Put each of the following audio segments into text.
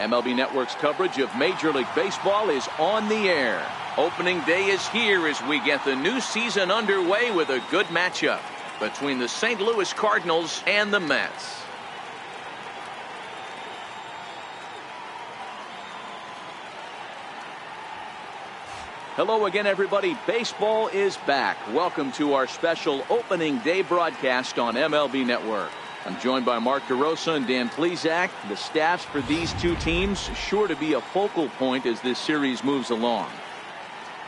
MLB Network's coverage of Major League Baseball is on the air. Opening day is here as we get the new season underway with a good matchup between the St. Louis Cardinals and the Mets. Hello again, everybody. Baseball is back. Welcome to our special opening day broadcast on MLB Network. I'm joined by Mark DeRosa and Dan Plesac. The staffs for these two teams sure to be a focal point as this series moves along.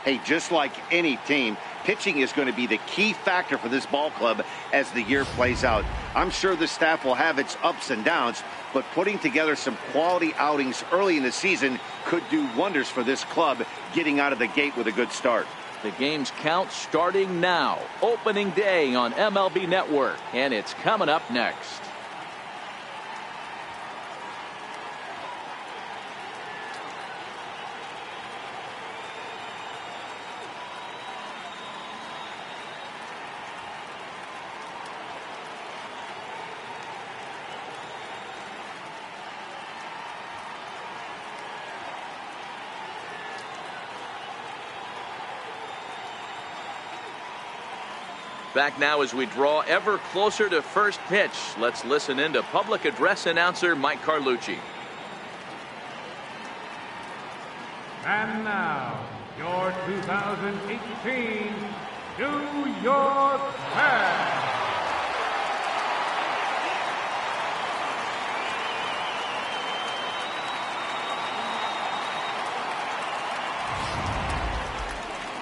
Hey, just like any team, pitching is going to be the key factor for this ball club as the year plays out. I'm sure the staff will have its ups and downs, but putting together some quality outings early in the season could do wonders for this club getting out of the gate with a good start. The games count starting now. Opening day on MLB Network, and it's coming up next. Back now as we draw ever closer to first pitch. Let's listen in to public address announcer Mike Carlucci. And now, your 2018 New York Mets.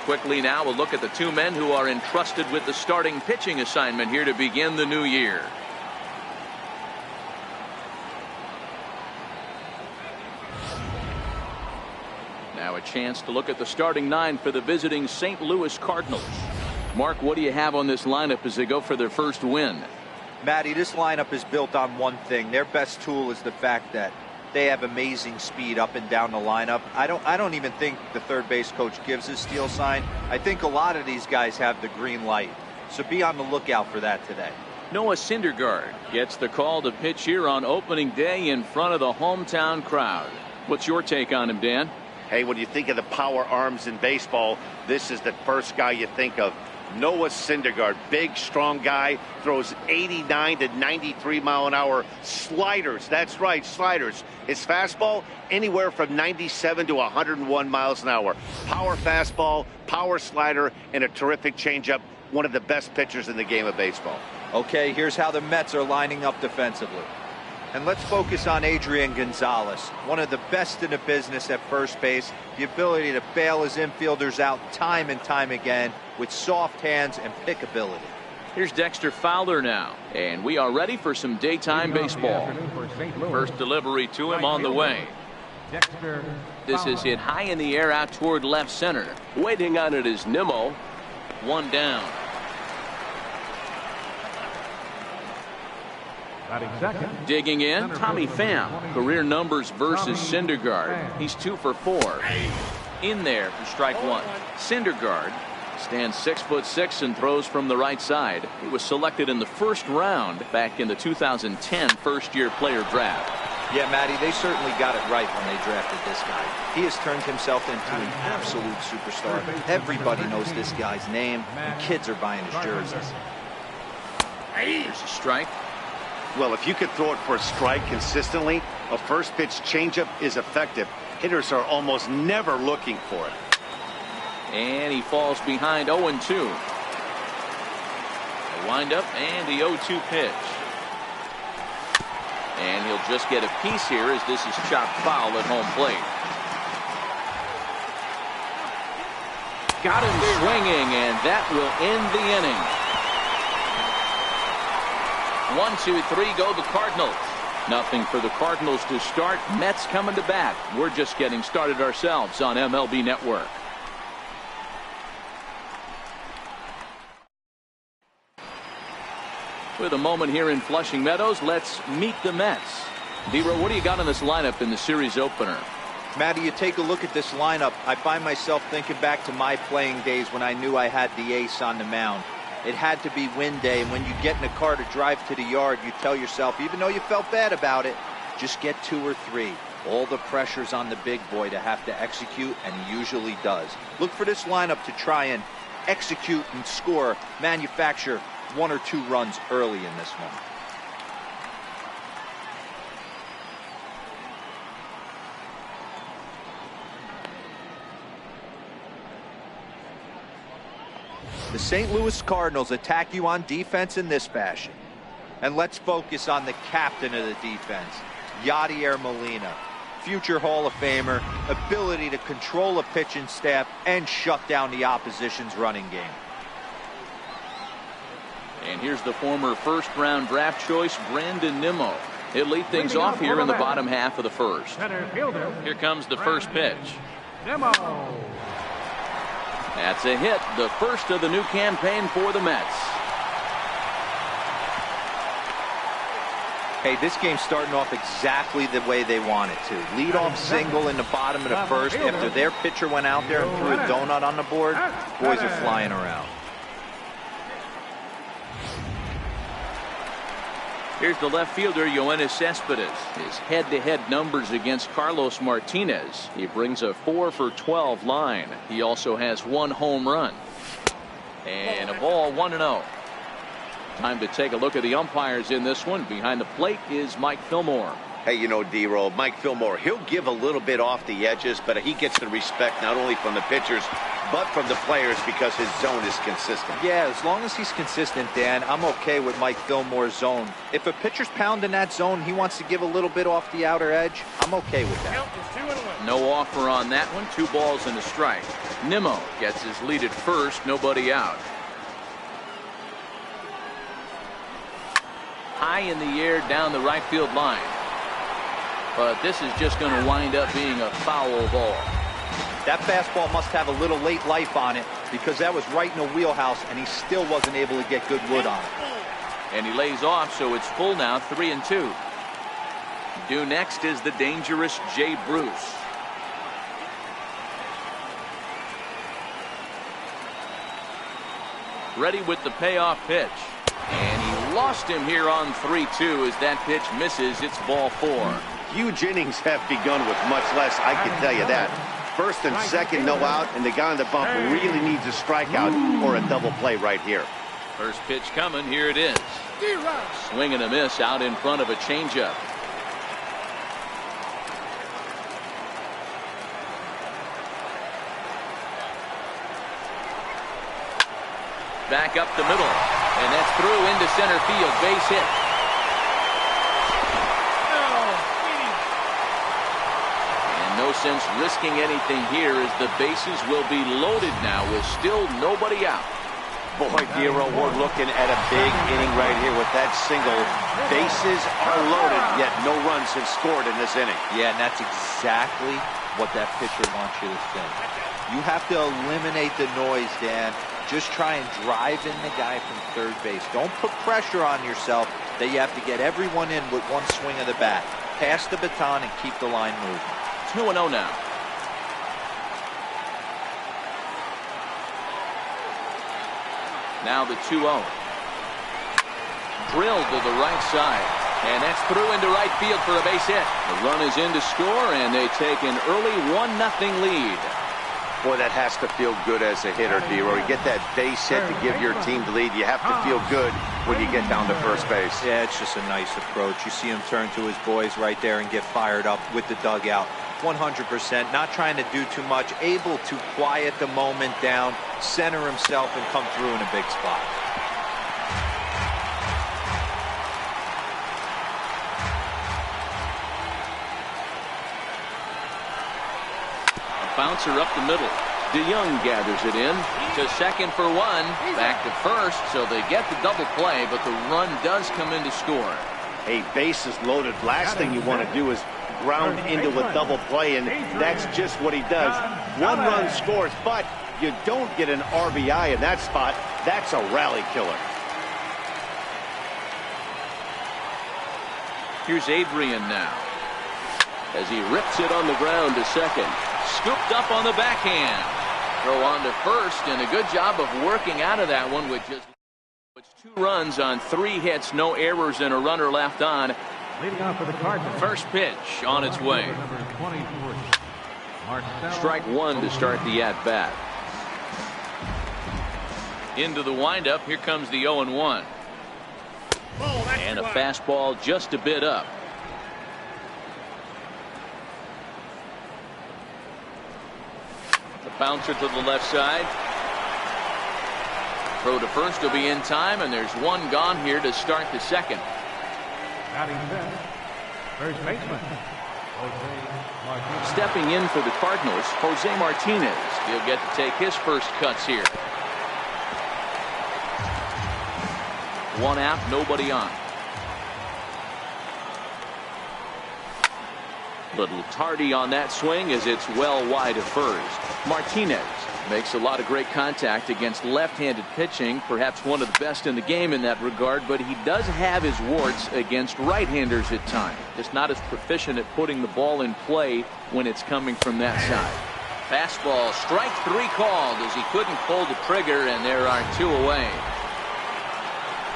Quickly now, we'll look at the two men who are entrusted with the starting pitching assignment here to begin the new year. Now a chance to look at the starting nine for the visiting St. Louis Cardinals. Mark, what do you have on this lineup as they go for their first win? Matty, this lineup is built on one thing. Their best tool is the fact that they have amazing speed up and down the lineup. I don't even think the third base coach gives a steal sign. I think a lot of these guys have the green light. So be on the lookout for that today. Noah Syndergaard gets the call to pitch here on opening day in front of the hometown crowd. What's your take on him, Dan? Hey, when you think of the power arms in baseball, this is the first guy you think of. Noah Syndergaard, big, strong guy, throws 89 to 93 mile an hour sliders. That's right, sliders. His fastball, anywhere from 97 to 101 miles an hour. Power fastball, power slider, and a terrific changeup. One of the best pitchers in the game of baseball. Okay, here's how the Mets are lining up defensively. And let's focus on Adrian Gonzalez, one of the best in the business at first base. The ability to bail his infielders out time and time again with soft hands and pickability. Here's Dexter Fowler now, and we are ready for some daytime baseball. First delivery to him on the way. This is hit high in the air out toward left center. Waiting on it is Nimmo. One down. Digging in, Tommy Pham. Career numbers versus Syndergaard. He's 2 for 4. In there for strike one. Syndergaard stands 6'6" and throws from the right side. He was selected in the first round back in the 2010 first-year player draft. Yeah, Matty, they certainly got it right when they drafted this guy. He has turned himself into an absolute superstar. Everybody knows this guy's name, and kids are buying his jerseys. Here's a strike. Well, if you could throw it for a strike consistently, a first pitch changeup is effective. Hitters are almost never looking for it. And he falls behind 0-2. The windup and the 0-2 pitch. And he'll just get a piece here as this is chopped foul at home plate. Got him swinging, and that will end the inning. 1, 2, 3 go the Cardinals. Nothing for the Cardinals to start. Mets coming to bat. We're just getting started ourselves on MLB Network. With a moment here in Flushing Meadows, let's meet the Mets. D-Row, what do you got on this lineup in the series opener? Matty, you take a look at this lineup. I find myself thinking back to my playing days when I knew I had the ace on the mound. It had to be win day, and when you get in a car to drive to the yard, you tell yourself, even though you felt bad about it, just get 2 or 3. All the pressure's on the big boy to have to execute, and he usually does. Look for this lineup to try and execute and score, manufacture 1 or 2 runs early in this one. The St. Louis Cardinals attack you on defense in this fashion. And let's focus on the captain of the defense, Yadier Molina. Future Hall of Famer, ability to control a pitching staff and shut down the opposition's running game. And here's the former first-round draft choice, Brandon Nimmo. He'll lead things off here in the bottom half of the first. Here comes the first pitch. Nimmo. That's a hit, the first of the new campaign for the Mets. Hey, this game's starting off exactly the way they want it to. Lead-off single in the bottom of the first. After their pitcher went out there and threw a donut on the board, boys are flying around. Here's the left fielder, Yoenis Cespedes. His head-to-head numbers against Carlos Martinez. He brings a 4 for 12 line. He also has 1 home run. And a ball, 1-0. Time to take a look at the umpires in this one. Behind the plate is Mike Fillmore. Hey, you know, D-Roll, Mike Fillmore, he'll give a little bit off the edges, but he gets the respect not only from the pitchers, but from the players because his zone is consistent. Yeah, as long as he's consistent, Dan, I'm okay with Mike Fillmore's zone. If a pitcher's pounding that zone, he wants to give a little bit off the outer edge, I'm okay with that. No offer on that one. 2 balls and a strike. Nimmo gets his lead at first, nobody out. High in the air down the right field line. But this is just going to wind up being a foul ball. That fastball must have a little late life on it because that was right in the wheelhouse and he still wasn't able to get good wood on it. And he lays off, so it's full now, 3-2. Due next is the dangerous Jay Bruce. Ready with the payoff pitch. And he lost him here on 3-2 as that pitch misses. It's ball 4. Huge innings have begun with much less, I can tell you that. First and second, no out, and the guy on the bump really needs a strikeout or a double play right here. First pitch coming, here it is. Swing and a miss out in front of a changeup. Back up the middle, and that's through into center field, base hit. No sense risking anything here as the bases will be loaded now with still nobody out. Boy, Giro, we're looking at a big inning right here with that single. Bases are loaded, yet no runs have scored in this inning. Yeah, and that's exactly what that pitcher wants you to think. You have to eliminate the noise, Dan. Just try and drive in the guy from third base. Don't put pressure on yourself that you have to get everyone in with one swing of the bat. Pass the baton and keep the line moving. 2-0 now. Now the 2-0. Drilled to the right side. And that's through into right field for a base hit. The run is in to score, and they take an early 1-0 lead. Boy, that has to feel good as a hitter, D-Roy. You get that base hit to give your team the lead. You have to feel good when you get down to first base. Yeah, it's just a nice approach. You see him turn to his boys right there and get fired up with the dugout. 100%, not trying to do too much, able to quiet the moment down, center himself, and come through in a big spot. Bouncer up the middle. DeYoung gathers it in to second for 1. Back to first, so they get the double play, but the run does come in to score. A base is loaded. Last thing you want to do is ground into a double play, and that's just what he does. 1 run scores, but you don't get an RBI in that spot. That's a rally killer. Here's Adrian now as he rips it on the ground to second. Scooped up on the backhand. Throw on to first, and a good job of working out of that one with just 2 runs on 3 hits, no errors, and a runner left on. Leading off for the Cardinals. First pitch on its way. Number 24. Strike one to start the at-bat. Into the windup. Here comes the 0-1. And a fastball just a bit up. The bouncer to the left side. Throw to first will be in time, and there's one gone here to start the second. Batting fifth, first baseman, Stepping in for the Cardinals, Jose Martinez. He'll get to take his first cuts here. One out, nobody on. Little tardy on that swing as it's well wide of first. Martinez makes a lot of great contact against left-handed pitching, perhaps one of the best in the game in that regard, but he does have his warts against right-handers at times. Just not as proficient at putting the ball in play when it's coming from that side. Fastball, strike three called as he couldn't pull the trigger, and there are two away.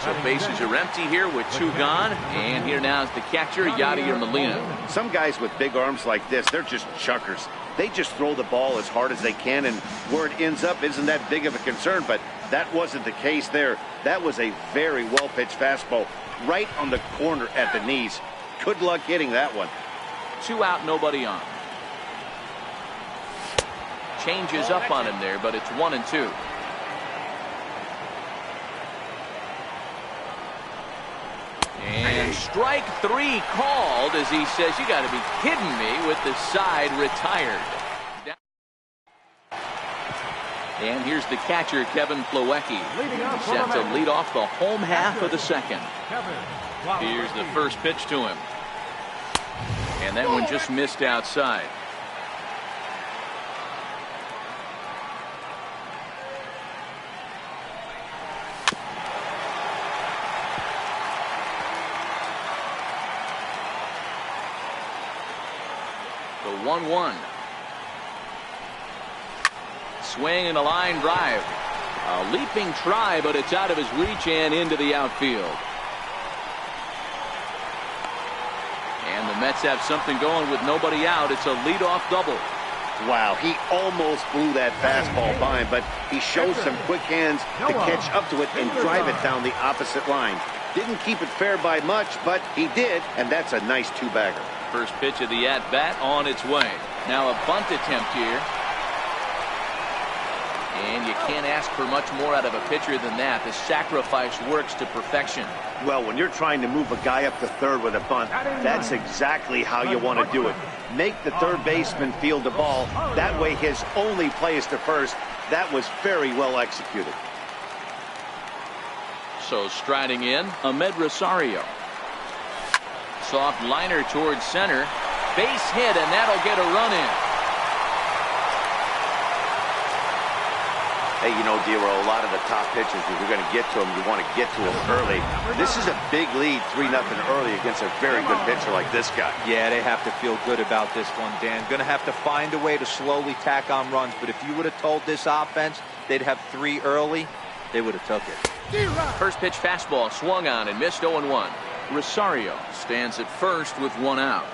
So bases are empty here with two gone, and here now is the catcher, Yadier Molina. Some guys with big arms like this, they're just chuckers. They just throw the ball as hard as they can, and where it ends up isn't that big of a concern, but that wasn't the case there. That was a very well-pitched fastball right on the corner at the knees. Good luck hitting that one. Two out, nobody on. Changes up on him there, but it's 1-2. And strike three called as he says, you got to be kidding me, with the side retired. And here's the catcher, Kevin Plawecki, set to lead off the home half of the second. Here's the first pitch to him. And that one just missed outside. The 1-1. Swing and a line drive. A leaping try, but it's out of his reach and into the outfield. And the Mets have something going with nobody out. It's a leadoff double. Wow, he almost blew that fastball by him, but he shows some quick hands to catch up to it and drive it down the opposite line. Didn't keep it fair by much, but he did, and that's a nice two-bagger. First pitch of the at-bat on its way. Now a bunt attempt here. And you can't ask for much more out of a pitcher than that. The sacrifice works to perfection. Well, when you're trying to move a guy up to third with a bunt, that's exactly how you want to do it. Make the third baseman field the ball. That way his only play is to first. That was very well executed. So striding in, Ahmed Rosario. Soft liner towards center. Base hit, and that'll get a run in. Hey, you know, Dero, a lot of the top pitchers, if you're going to get to them, you want to get to them early. This is a big lead, 3-0 early against a very good pitcher like this guy. Yeah, they have to feel good about this one, Dan. Going to have to find a way to slowly tack on runs, but if you would have told this offense they'd have 3 early, they would have took it. First pitch fastball swung on and missed 0-1. Rosario stands at first with 1 out.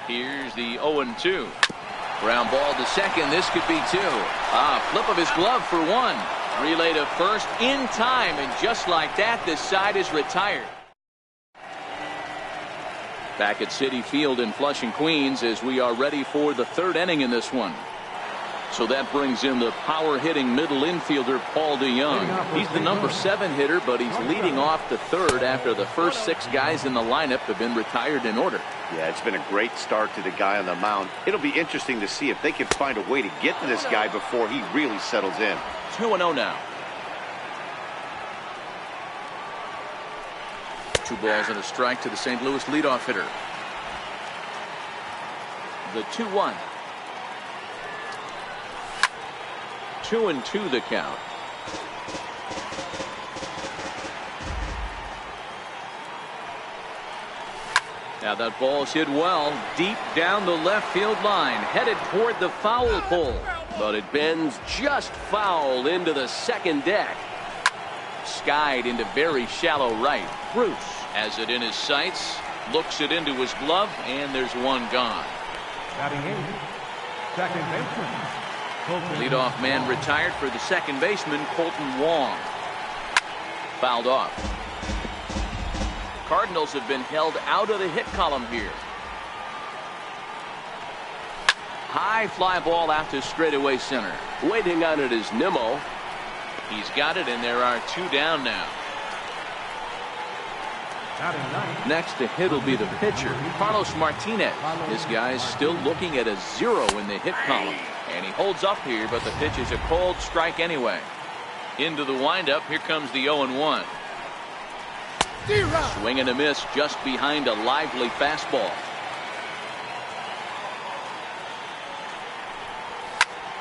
Here's the 0-2. Ground ball to second. This could be 2. Flip of his glove for 1. Relay to first in time, and just like that, this side is retired. Back at Citi Field in Flushing, Queens, as we are ready for the 3rd inning in this one. So that brings in the power-hitting middle infielder, Paul DeYoung. He's the number 7 hitter, but he's leading off the 3rd after the first 6 guys in the lineup have been retired in order. Yeah, it's been a great start to the guy on the mound. It'll be interesting to see if they can find a way to get to this guy before he really settles in. 2-0 now. 2 balls and a strike to the St. Louis leadoff hitter. The 2-1. 2-2 the count. Now that ball's hit well, deep down the left field line, headed toward the foul pole. But it bends just foul into the second deck. Skied into very shallow right. Bruce has it in his sights, looks it into his glove, and there's one gone. Batting in, second baseman. Leadoff man retired for the second baseman, Colton Wong. Fouled off. Cardinals have been held out of the hit column here. High fly ball out to straightaway center. Waiting on it is Nimmo. He's got it, and there are two down now. Next to hit will be the pitcher, Carlos Martinez. This guy's still looking at a 0 in the hit column. And he holds up here, but the pitch is a cold strike anyway. Into the windup, here comes the 0-1. Swing and a miss just behind a lively fastball.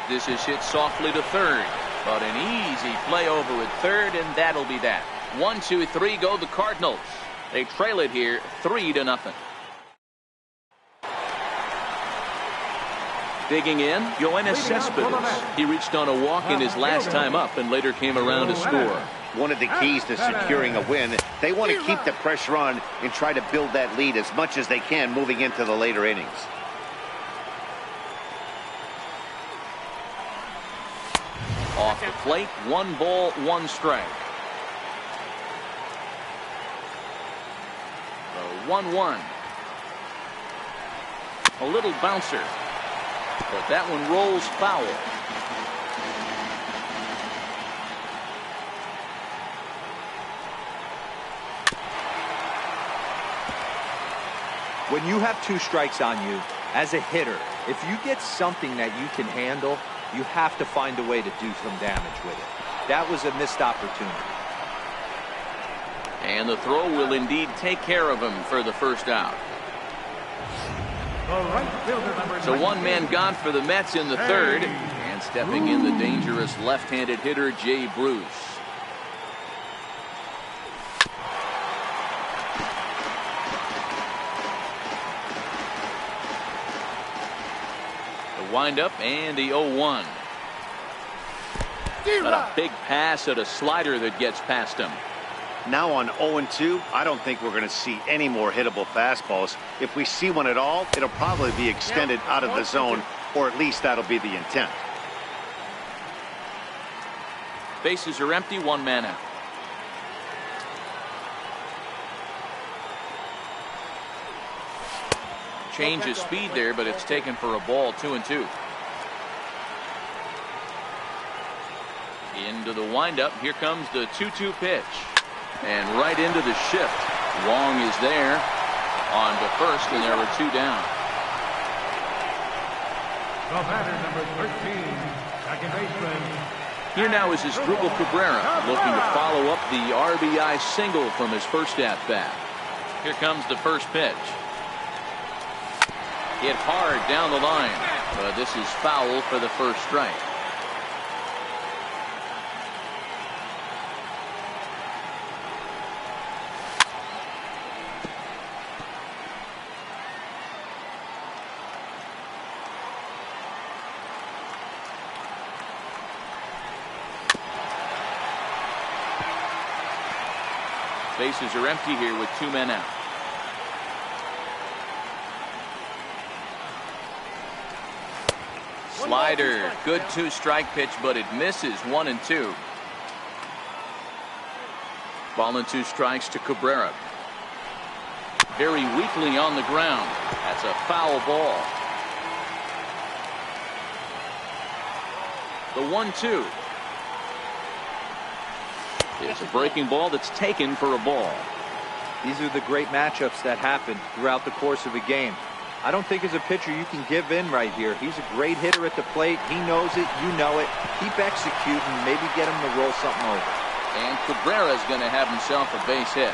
This is hit softly to third, but an easy play over at third, and that'll be that. 1, 2, 3 go the Cardinals. They trail it here 3-0. Digging in, Yoenis Cespedes. He reached on a walk in his last time up and later came around to score. One of the keys to securing a win, they want to keep the pressure on and try to build that lead as much as they can moving into the later innings. Off the plate, 1 ball, 1 strike. The 1-1. A little bouncer, but that one rolls foul. When you have 2 strikes on you, as a hitter, if you get something that you can handle, you have to find a way to do some damage with it. That was a missed opportunity. And the throw will indeed take care of him for the first out. So 1 man gone for the Mets in the third. And stepping in the dangerous left-handed hitter, Jay Bruce. Wind up and the 0-1. But a big pass at a slider that gets past him. Now on 0-2, I don't think we're going to see any more hittable fastballs. If we see one at all, it'll probably be extended out of the zone, or at least that'll be the intent. Bases are empty, 1 man out. Change of speed there, but it's taken for a ball. 2-2. Into the windup. Here comes the 2-2 pitch. And right into the shift. Wong is there on to first, and there were 2 down. The batter, number 13, second baseman. Here now is Asdrubal Cabrera looking to follow up the RBI single from his first at-bat. Here comes the first pitch. Hit hard down the line, but this is foul for the first strike. Bases are empty here with 2 men out. Slider, good 2-strike pitch, but it misses. 1-2. Ball and 2 strikes to Cabrera. Very weakly on the ground. That's a foul ball. The 1-2. It's a breaking ball that's taken for a ball. These are the great matchups that happen throughout the course of a game. I don't think as a pitcher you can give in right here. He's a great hitter at the plate. He knows it. You know it. Keep executing. Maybe get him to roll something over. And Cabrera's going to have himself a base hit.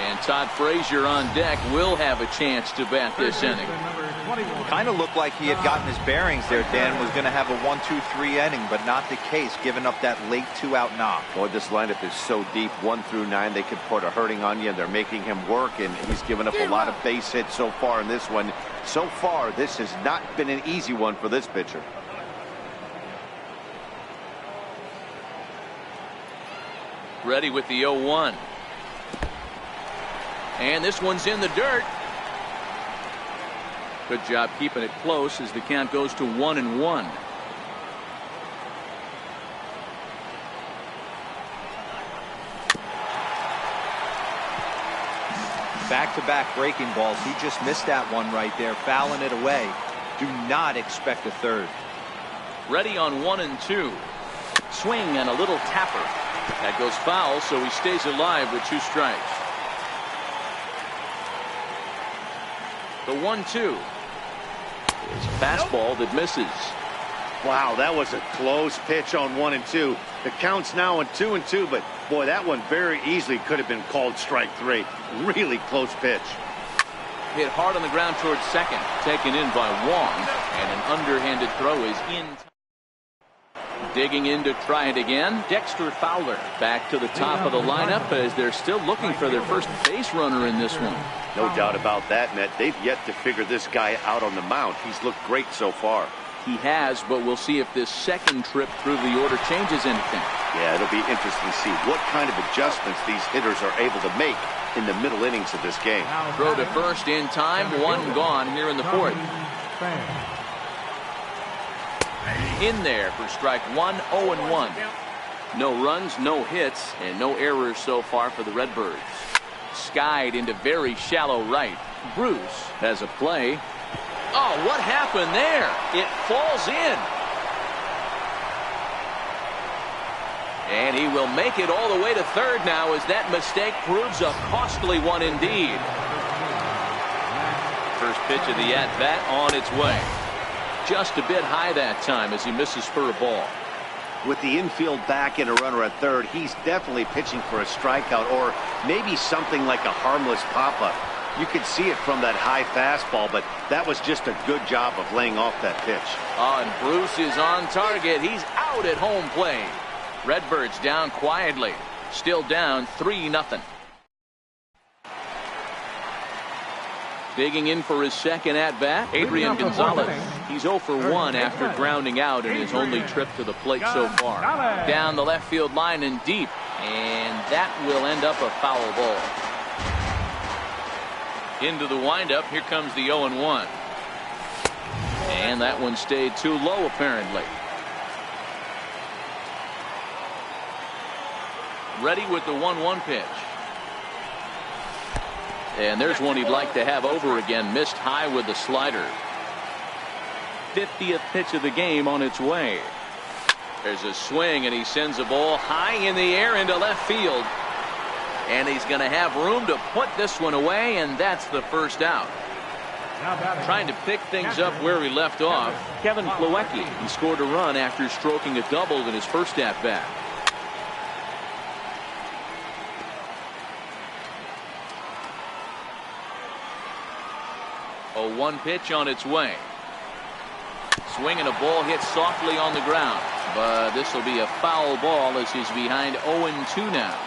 And Todd Frazier on deck will have a chance to bat this inning. Kind of looked like he had gotten his bearings there, Dan. Was going to have a 1-2-3 inning, but not the case, giving up that late 2-out knock. Boy, this lineup is so deep, 1 through 9. They could put a hurting on you, and they're making him work, and he's given up a lot of base hits so far in this one. So far, this has not been an easy one for this pitcher. Ready with the 0-1. And this one's in the dirt. Good job keeping it close as the count goes to 1-1. Back-to-back breaking balls. He just missed that one right there, fouling it away. Do not expect a third. Ready on 1-2. Swing and a little tapper. That goes foul, so he stays alive with 2 strikes. The 1-2. It's a fastball that misses. Wow, that was a close pitch on 1-2. The count's now on 2-2, but boy, that one very easily could have been called strike 3. Really close pitch. Hit hard on the ground towards second. Taken in by Wong, and an underhanded throw is in. Digging in to try it again, Dexter Fowler. Back to the top of the lineup as they're still looking for their first base runner in this one. No doubt about that, Ned. They've yet to figure this guy out on the mound. He's looked great so far. He has, but we'll see if this second trip through the order changes anything. Yeah, it'll be interesting to see what kind of adjustments these hitters are able to make in the middle innings of this game. Throw to first in time, 1 gone here in the 4th. In there for strike 1, 0-1. No runs, no hits, and no errors so far for the Redbirds. Skied into very shallow right. Bruce has a play. Oh, what happened there? It falls in. And he will make it all the way to third now as that mistake proves a costly one indeed. First pitch of the at-bat on its way. Just a bit high that time as he misses for a ball. With the infield back and a runner at third, he's definitely pitching for a strikeout or maybe something like a harmless pop-up. You could see it from that high fastball, but that was just a good job of laying off that pitch. And Bruce is on target. He's out at home plate. Redbirds down quietly. Still down 3-0. Digging in for his second at-bat, Adrian Gonzalez. He's 0 for 1 after grounding out in his only trip to the plate so far. Down the left field line and deep, and that will end up a foul ball. Into the windup, here comes the 0-1. And that one stayed too low apparently. Ready with the 1-1 pitch. And there's one he'd like to have over again. Missed high with the slider. 50th pitch of the game on its way. There's a swing and he sends a ball high in the air into left field. And he's going to have room to put this one away, and that's the first out. Trying to pick things up where he left off, Kevin Plawecki. He scored a run after stroking a double in his first at-bat. A 1 pitch on its way. Swinging a ball hit softly on the ground, but this will be a foul ball as he's behind 0-2 now.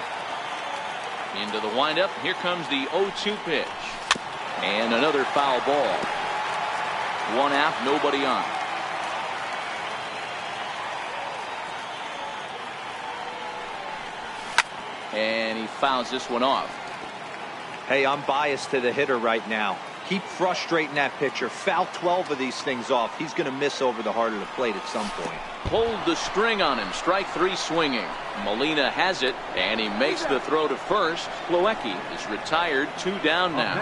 Into the windup, here comes the 0-2 pitch. And another foul ball. 1 out, nobody on. And he fouls this one off. Hey, I'm biased to the hitter right now. Keep frustrating that pitcher. Foul 12 of these things off. He's going to miss over the heart of the plate at some point. Pulled the string on him. Strike 3 swinging. Molina has it, and he makes the throw to first. Plawecki is retired. 2 down now.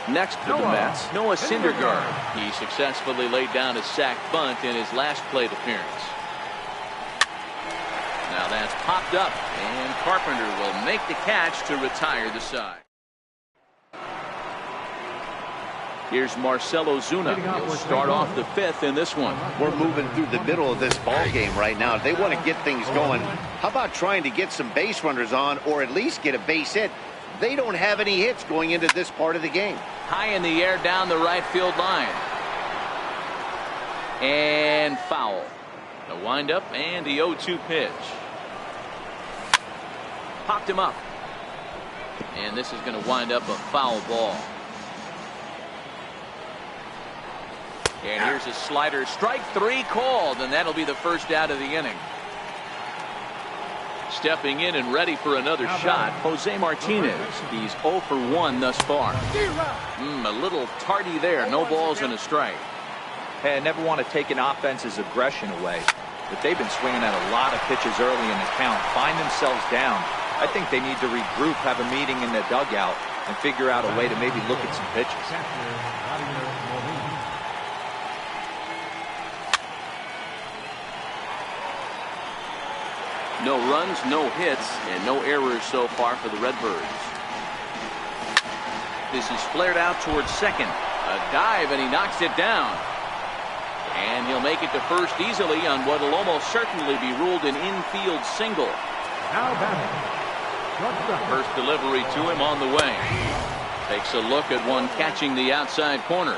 Next for the Mets, Noah Syndergaard. He successfully laid down a sac bunt in his last plate appearance. Now that's popped up, and Carpenter will make the catch to retire the side. Here's Marcell Ozuna. He'll start off the 5th in this one. We're moving through the middle of this ball game right now. They want to get things going. How about trying to get some base runners on or at least get a base hit? They don't have any hits going into this part of the game. High in the air down the right field line. And foul. The windup and the 0-2 pitch. Popped him up. And this is going to wind up a foul ball. And here's a slider. Strike 3 called, and that'll be the first out of the inning. Stepping in and ready for another shot, Jose Martinez. He's 0 for 1 thus far. A little tardy there. No balls and a strike. Hey, I never want to take an offense's aggression away, but they've been swinging at a lot of pitches early in the count. Find themselves down. I think they need to regroup, have a meeting in the dugout, and figure out a way to maybe look at some pitches. No runs, no hits, and no errors so far for the Redbirds. This is flared out towards second. A dive, and he knocks it down. And he'll make it to first easily on what will almost certainly be ruled an infield single. Now batting. First delivery to him on the way. Takes a look at one catching the outside corner.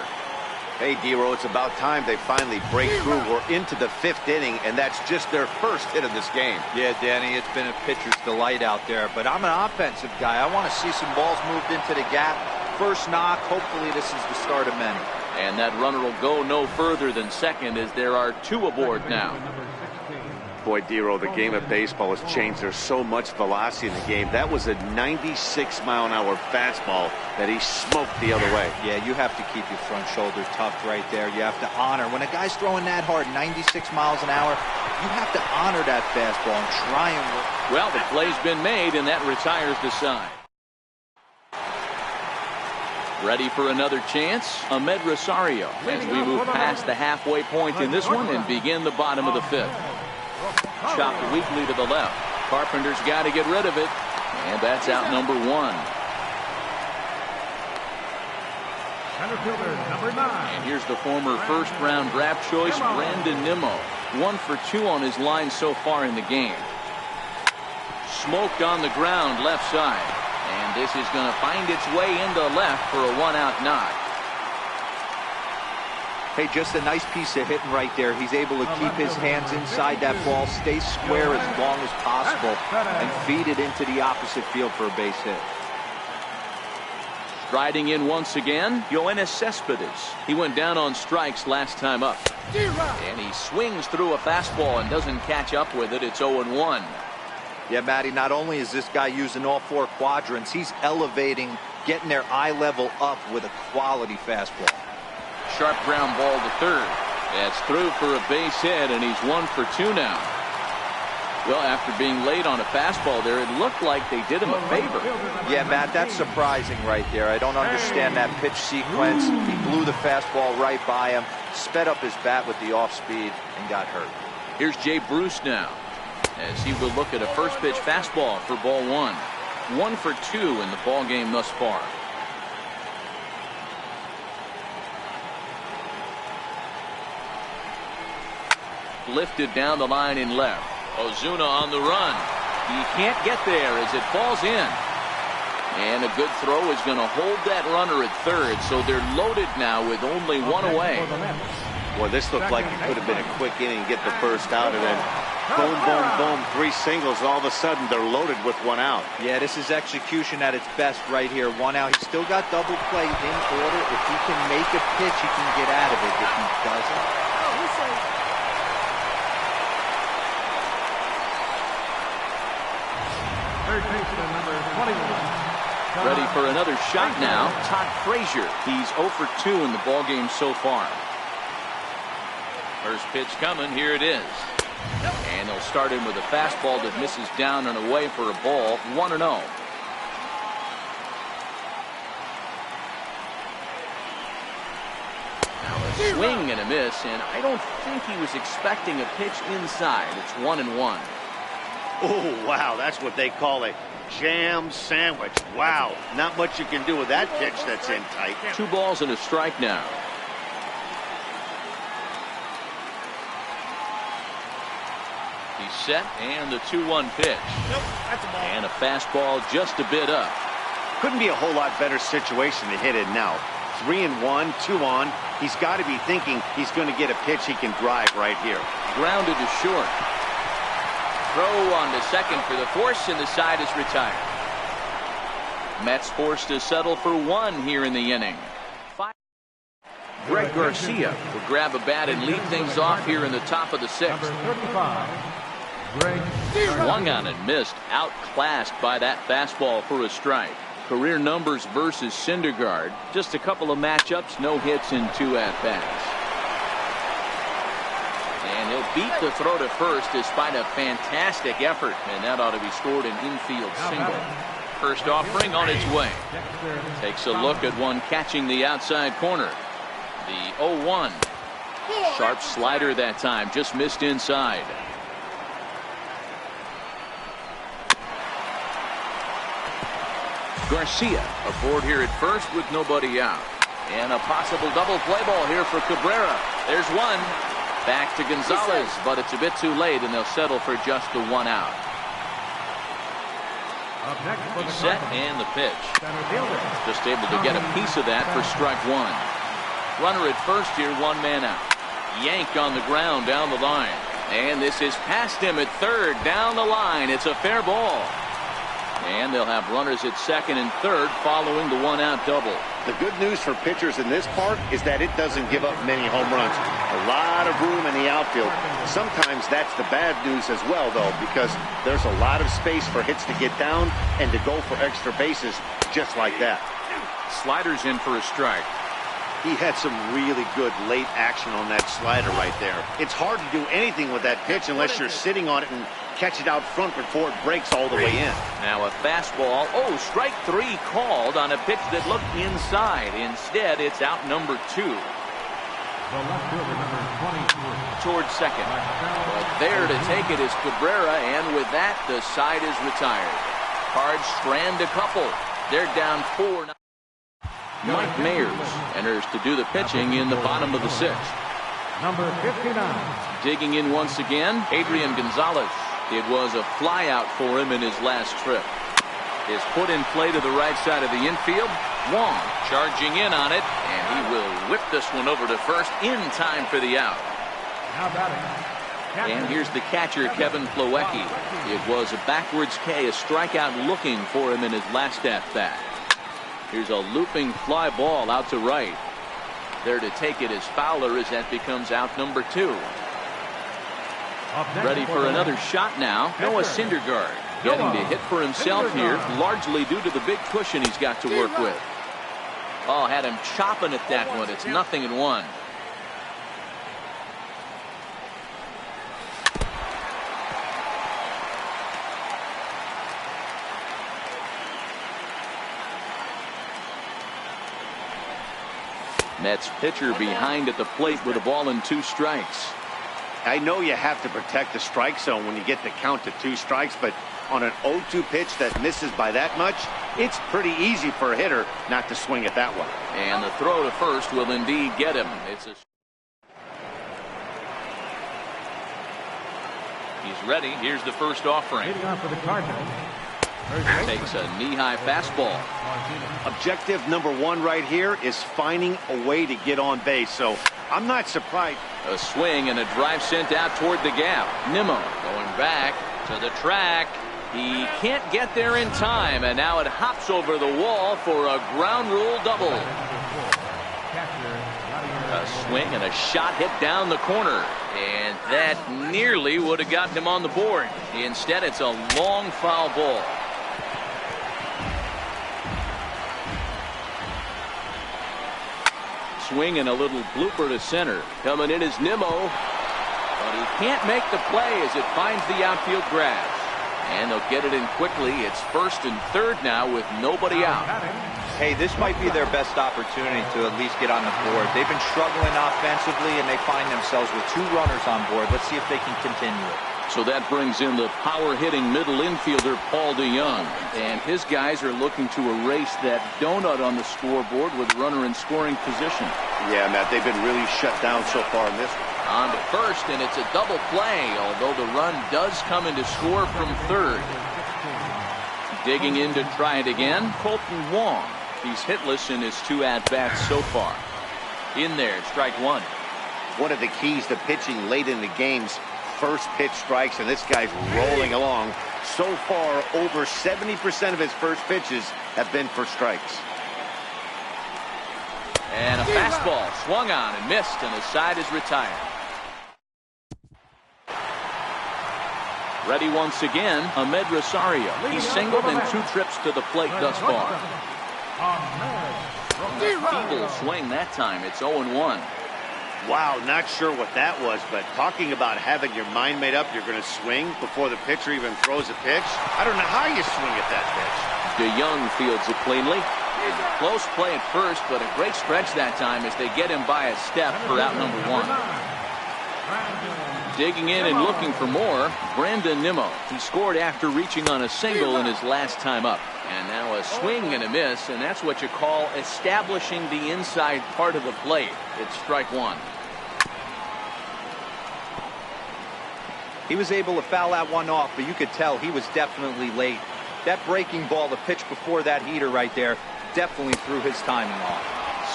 Hey, D-Row, it's about time they finally break through. We're into the 5th inning, and that's just their first hit of this game. Yeah, Danny, it's been a pitcher's delight out there, but I'm an offensive guy. I want to see some balls moved into the gap. First knock, hopefully this is the start of many. And that runner will go no further than second as there are 2 aboard now. Boy, D-Row, the game of baseball has changed. There's so much velocity in the game. That was a 96-mile-an-hour fastball that he smoked the other way. Yeah, you have to keep your front shoulder tucked right there. You have to honor. When a guy's throwing that hard, 96 miles an hour, you have to honor that fastball and try and work. Well, the play's been made, and that retires the side. Ready for another chance? Ahmed Rosario as we move past the halfway point in this one and begin the bottom of the 5th. Chopped weakly to the left. Carpenter's got to get rid of it. And that's out number 1. Center fielder, number 9. And here's the former first-round draft choice, Brandon Nimmo. 1 for 2 on his line so far in the game. Smoked on the ground left side. And this is going to find its way into left for a 1-out knock. Hey, just a nice piece of hitting right there. He's able to keep his hands inside that ball, stay square as long as possible, and feed it into the opposite field for a base hit. Striding in once again, Yoenis Cespedes. He went down on strikes last time up. And he swings through a fastball and doesn't catch up with it. It's 0-1. Yeah, Matty, not only is this guy using all 4 quadrants, he's elevating, getting their eye level up with a quality fastball. Sharp ground ball to third. That's through for a base hit, and he's 1 for 2 now. Well, after being late on a fastball there, it looked like they did him a favor. Yeah, Matt, that's surprising right there. I don't understand that pitch sequence. He blew the fastball right by him, sped up his bat with the off speed, and got hurt. Here's Jay Bruce now, as he will look at a first pitch fastball for ball 1. 1 for 2 in the ball game thus far. Lifted down the line in left. Ozuna on the run. He can't get there as it falls in. And a good throw is going to hold that runner at third, so they're loaded now with only 1 away. Boy, this looked like it could have been a quick inning, get the first out, and then boom, boom, boom, 3 singles, and all of a sudden they're loaded with 1 out. Yeah, this is execution at its best right here. 1 out. He's still got double play in order. If he can make a pitch, he can get out of it. If he doesn't, Third baseman, number 21. Ready for another shot now. Todd Frazier. He's 0 for 2 in the ball game so far. First pitch coming. Here it is. And they'll start him with a fastball that misses down and away for a ball. 1-0. Now a swing and a miss, and I don't think he was expecting a pitch inside. It's 1-1. Oh, wow, that's what they call a jam sandwich. Wow, not much you can do with that pitch that's in tight. 2 balls and a strike now. He's set, and the 2-1 pitch. And a fastball just a bit up. Couldn't be a whole lot better situation to hit in now. 3-1, 2 on. He's got to be thinking he's going to get a pitch he can drive right here. Grounded to short. Throw on to second for the force, and the side is retired. Mets forced to settle for 1 here in the inning. Greg Garcia will grab a bat and lead things off here in the top of the 6th. Swung on and missed, outclassed by that fastball for a strike. Career numbers versus Syndergaard. Just a couple of matchups, no hits in 2 at-bats. And he'll beat the throw to first despite a fantastic effort, and that ought to be scored an infield single. First offering on its way. Takes a look at one catching the outside corner. The 0-1. Sharp slider that time, just missed inside. Garcia aboard here at first with nobody out. And a possible double play ball here for Cabrera. There's one. Back to Gonzalez, but it's a bit too late, and they'll settle for just the 1 out. He's set and the pitch. Just able to get a piece of that for strike 1. Runner at first here, 1 man out. Yanked on the ground down the line. And this is past him at third, down the line. It's a fair ball. And they'll have runners at second and third following the 1 out double. The good news for pitchers in this park is that it doesn't give up many home runs. A lot of room in the outfield. Sometimes that's the bad news as well, though, because there's a lot of space for hits to get down and to go for extra bases just like that. Sliders in for a strike. He had some really good late action on that slider right there. It's hard to do anything with that pitch unless you're sitting on it and catch it out front before it breaks all the way in. Now a fastball. Oh, strike 3 called on a pitch that looked inside. Instead, it's out number 2. Towards second. But there to take it is Cabrera, and with that, the side is retired. Cards strand a couple. They're down 4. Mike Mayers enters to do the pitching in the bottom of the 6th. Number 59. Digging in once again, Adrian Gonzalez. It was a fly out for him in his last trip. Is put in play to the right side of the infield. Wong charging in on it, and he will whip this one over to first in time for the out. Now batting. And here's the catcher, Kevin Plawecki. It was a backwards K, a strikeout looking for him in his last at-bat. Here's a looping fly ball out to right. There to take it is Fowler as that becomes out number 2. Ready for another shot now. Noah Syndergaard getting to hit for himself here, largely due to the big cushion he's got to work with. Oh, had him chopping at that one. It's 0-1. Mets pitcher behind at the plate with a ball and 2 strikes. I know you have to protect the strike zone when you get the count to 2 strikes, but on an 0-2 pitch that misses by that much, it's pretty easy for a hitter not to swing at that one. And the throw to first will indeed get him. He's ready. Here's the first offering. Leading off for the Cardinals. Takes a knee-high fastball. Objective number 1 right here is finding a way to get on base, so I'm not surprised. A swing and a drive sent out toward the gap. Nimmo going back to the track. He can't get there in time, and now it hops over the wall for a ground rule double. A swing and a shot hit down the corner, and that nearly would have gotten him on the board. Instead, it's a long foul ball. Swing and a little blooper to center. Coming in is Nimmo, but he can't make the play as it finds the outfield grass. And they'll get it in quickly. It's first and third now with nobody out. Hey, this might be their best opportunity to at least get on the board. They've been struggling offensively, and they find themselves with 2 runners on board. Let's see if they can continue it. So that brings in the power-hitting middle infielder, Paul DeYoung. And his guys are looking to erase that donut on the scoreboard with runner in scoring position. Yeah, Matt, they've been really shut down so far in this one. On to first, and it's a double play, although the run does come in to score from third. Digging in to try it again, Colton Wong. He's hitless in his 2 at-bats so far. In there, strike 1. One of the keys to pitching late in the games, first pitch strikes, and this guy's rolling along. So far, over 70% of his first pitches have been for strikes. And a fastball swung on and missed, and the side is retired. Ready once again, Ahmed Rosario. He's singled in 2 trips to the plate thus far. Feeble swing that time. It's 0-1. Wow, not sure what that was, but talking about having your mind made up, you're going to swing before the pitcher even throws a pitch. I don't know how you swing at that pitch. DeYoung fields it cleanly. Close play at first, but a great stretch that time as they get him by a step for out number 1. Digging in and looking for more, Brandon Nimmo. He scored after reaching on a single in his last time up. And now a swing and a miss, and that's what you call establishing the inside part of the plate. It's strike 1. He was able to foul that one off, but you could tell he was definitely late. That breaking ball, the pitch before that heater right there, definitely threw his timing off.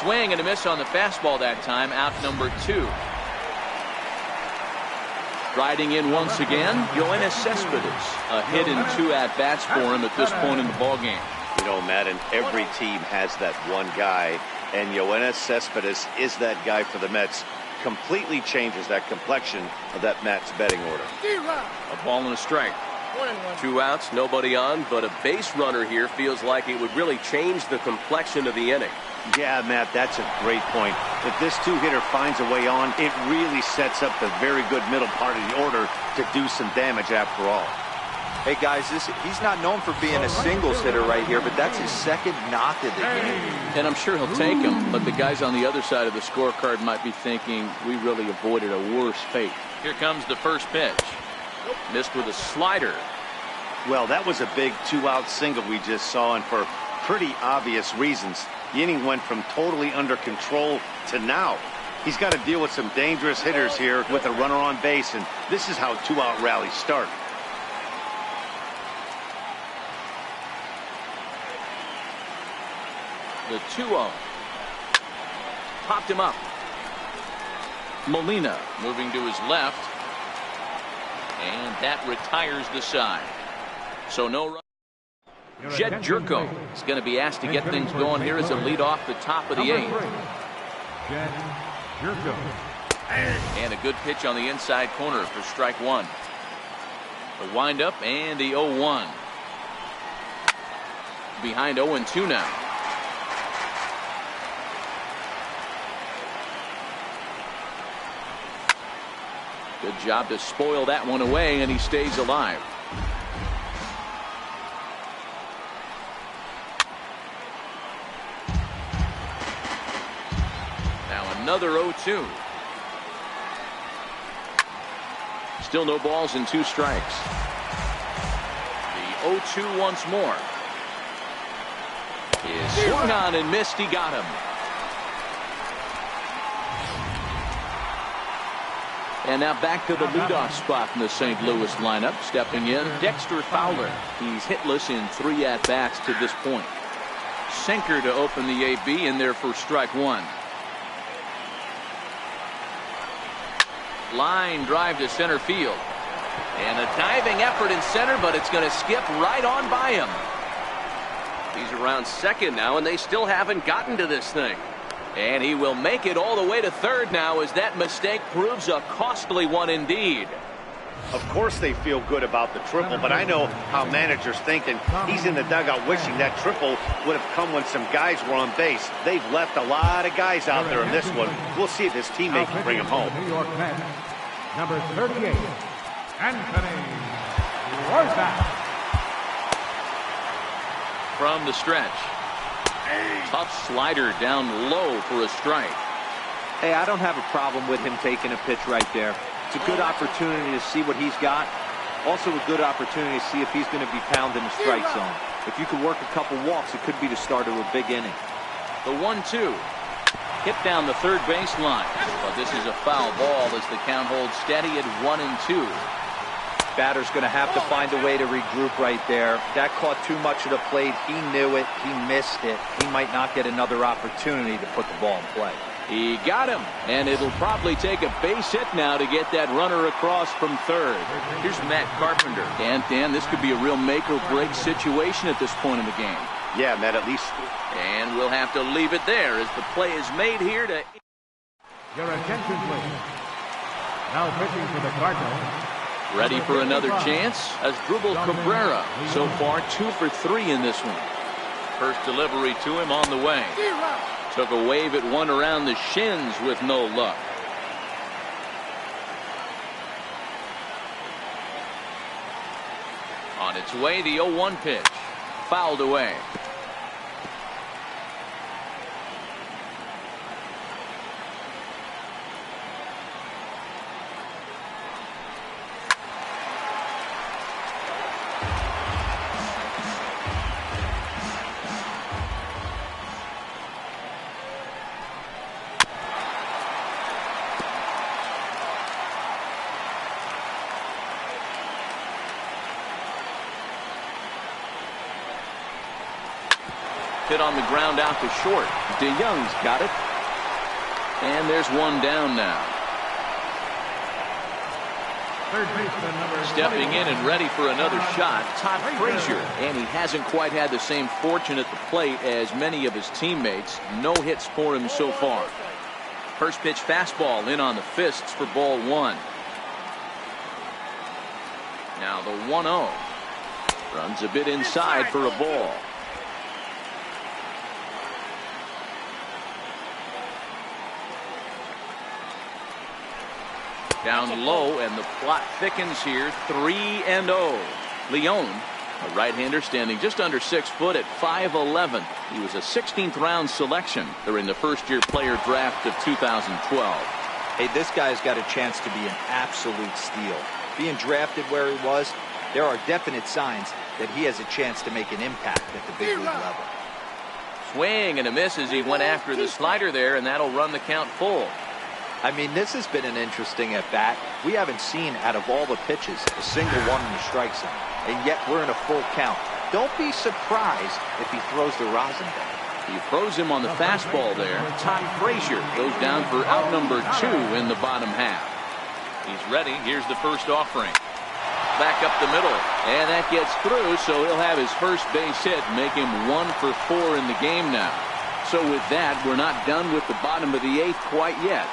Swing and a miss on the fastball that time, out number 2. Riding in once again, Yoenis Cespedes. A hit in 2 at-bats for him at this point in the ballgame. You know, Madden, every team has that one guy, and Yoenis Cespedes is that guy for the Mets. Completely changes that complexion of that Mets betting order. A ball and a strike. 2 outs, nobody on, but a base runner here feels like it would really change the complexion of the inning. Yeah, Matt, that's a great point. If this 2-hitter finds a way on, it really sets up the very good middle part of the order to do some damage after all. Hey, guys, he's not known for being a singles hitter right here, but that's his 2nd knock of the game. And I'm sure he'll take him, but the guys on the other side of the scorecard might be thinking we really avoided a worse fate. Here comes the first pitch. Missed with a slider. Well, that was a big 2-out single we just saw, and for pretty obvious reasons. The inning went from totally under control to now. He's got to deal with some dangerous hitters here with a runner on base, and this is how 2-out rallies start. The 2-0. Popped him up. Molina moving to his left. And that retires the side. So no run. Jed Jerko is going to be asked to get things going here as a lead off the top of the 8th. And a good pitch on the inside corner for strike 1. The windup and the 0-1. Behind 0-2 now. Good job to spoil that one away, and he stays alive. Now another 0-2. Still no balls and 2 strikes. The 0-2 once more. Is swung on and missed. He got him. And now back to the leadoff spot in the St. Louis lineup. Stepping in, Dexter Fowler. He's hitless in 3 at-bats to this point. Sinker to open the AB in there for strike 1. Line drive to center field. And a diving effort in center, but it's going to skip right on by him. He's around 2nd now, and they still haven't gotten to this thing. And he will make it all the way to 3rd now as that mistake proves a costly one indeed. Of course they feel good about the triple, but I know how managers think, and he's in the dugout wishing that triple would have come when some guys were on base. They've left a lot of guys out there in this one. We'll see if his teammate can bring him home. New York Mets, number 38, Anthony Rorschach. From the stretch. Tough slider down low for a strike. Hey, I don't have a problem with him taking a pitch right there. It's a good opportunity to see what he's got. Also a good opportunity to see if he's going to be found in the strike zone. If you could work a couple walks, it could be the start of a big inning. The 1-2. Hit down the 3rd baseline. But this is a foul ball as the count holds steady at 1-2. Batter's going to have to find a way to regroup right there. That caught too much of the plate. He knew it. He missed it. He might not get another opportunity to put the ball in play. He got him, and it'll probably take a base hit now to get that runner across from third. Here's Matt Carpenter. And Dan, this could be a real make-or-break situation at this point in the game. Yeah, Matt, at least. And we'll have to leave it there as the play is made here to... Your attention, please. Now pitching for the Cardinals. Ready for another chance as Drupal Cabrera. So far 2 for 3 in this one. First delivery to him on the way. Took a wave at one around the shins with no luck. On its way, the 0-1 pitch. Fouled away. Hit on the ground out to short. DeYoung's got it. And there's one down now. Third baseman number Stepping 21. in and ready for another shot, Todd Frazier. And he hasn't quite had the same fortune at the plate as many of his teammates. No hits for him so far. First pitch fastball in on the fists for ball 1. Now the 1-0. Runs a bit inside for a ball. Down low, and the plot thickens here. 3-0. Leon, a right-hander standing just under 6 foot at 5'11". He was a 16th round selection during the first-year player draft of 2012. Hey, this guy's got a chance to be an absolute steal. Being drafted where he was, there are definite signs that he has a chance to make an impact at the big league level. Swing and a miss as he went after the slider there, and that'll run the count full. I mean, this has been an interesting at-bat. We haven't seen, out of all the pitches, a single one in the strike zone. And yet we're in a full count. Don't be surprised if he throws the rosin down. He throws him on the fastball there. Todd Frazier goes down for out number 2 in the bottom half. He's ready. Here's the first offering. Back up the middle. And that gets through, so he'll have his first base hit, make him 1 for 4 in the game now. So with that, we're not done with the bottom of the 8th quite yet.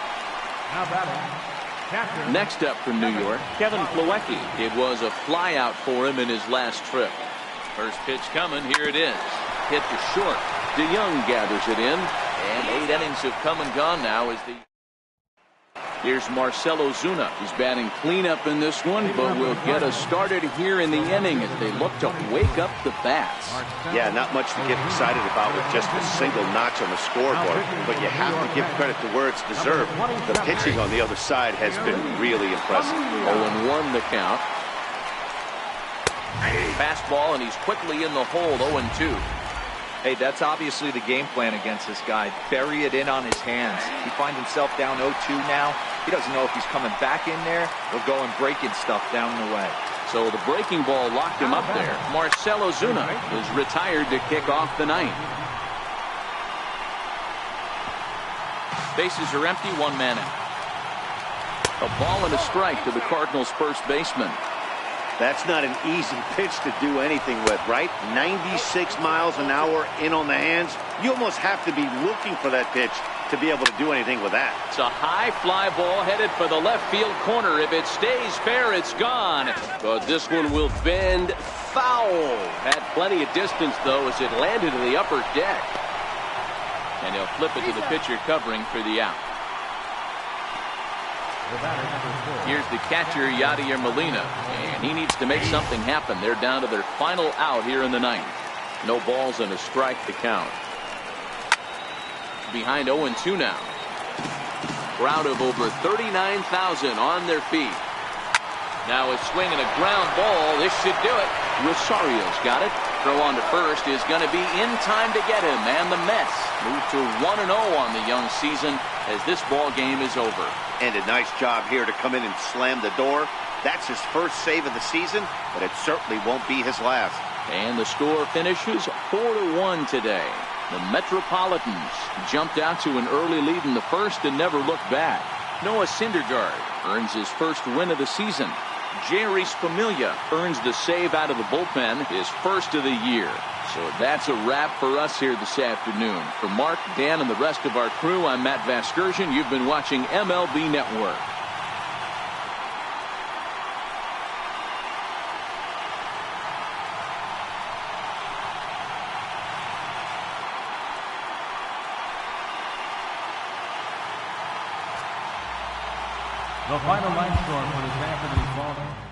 Now batting. Next up from New York, Kevin Plawecki. It was a flyout for him in his last trip. First pitch coming. Here it is. Hit to short. DeYoung gathers it in. And 8 innings have come and gone now as the... Here's Marcell Ozuna. He's batting cleanup in this one, but will get us started here in the inning as they look to wake up the bats. Yeah, not much to get excited about with just a single notch on the scoreboard, but you have to give credit to where it's deserved. The pitching on the other side has been really impressive. 0-1 the count. Fastball, and he's quickly in the hole. 0-2. Hey, that's obviously the game plan against this guy. Bury it in on his hands. He finds himself down 0-2 now. He doesn't know if he's coming back in there or going breaking stuff down the way. So the breaking ball locked him up there. Marcell Ozuna is retired to kick off the 9th. Bases are empty, 1 man out. A ball and a strike to the Cardinals' first baseman. That's not an easy pitch to do anything with, right? 96 miles an hour in on the hands. You almost have to be looking for that pitch to be able to do anything with that. It's a high fly ball headed for the left field corner. If it stays fair, it's gone. But this one will bend foul. Had plenty of distance, though, as it landed in the upper deck. And he'll flip it to the pitcher covering for the out. Here's the catcher, Yadier Molina, and he needs to make something happen. They're down to their final out here in the 9th. No balls and a strike to count. Behind 0-2 now. Crowd of over 39,000 on their feet. Now a swing and a ground ball. This should do it. Rosario's got it. Throw on to first is going to be in time to get him, and the Mets move to 1-0 on the young season as this ball game is over. And a nice job here to come in and slam the door. That's his first save of the season, but it certainly won't be his last. And the score finishes 4-1 today. The Metropolitans jumped out to an early lead in the first and never looked back. Noah Syndergaard earns his first win of the season. Jerry Spamiglia earns the save out of the bullpen, his first of the year. So that's a wrap for us here this afternoon. For Mark, Dan, and the rest of our crew, I'm Matt Vasgersian. You've been watching MLB Network. The final line score for this afternoon's ball game.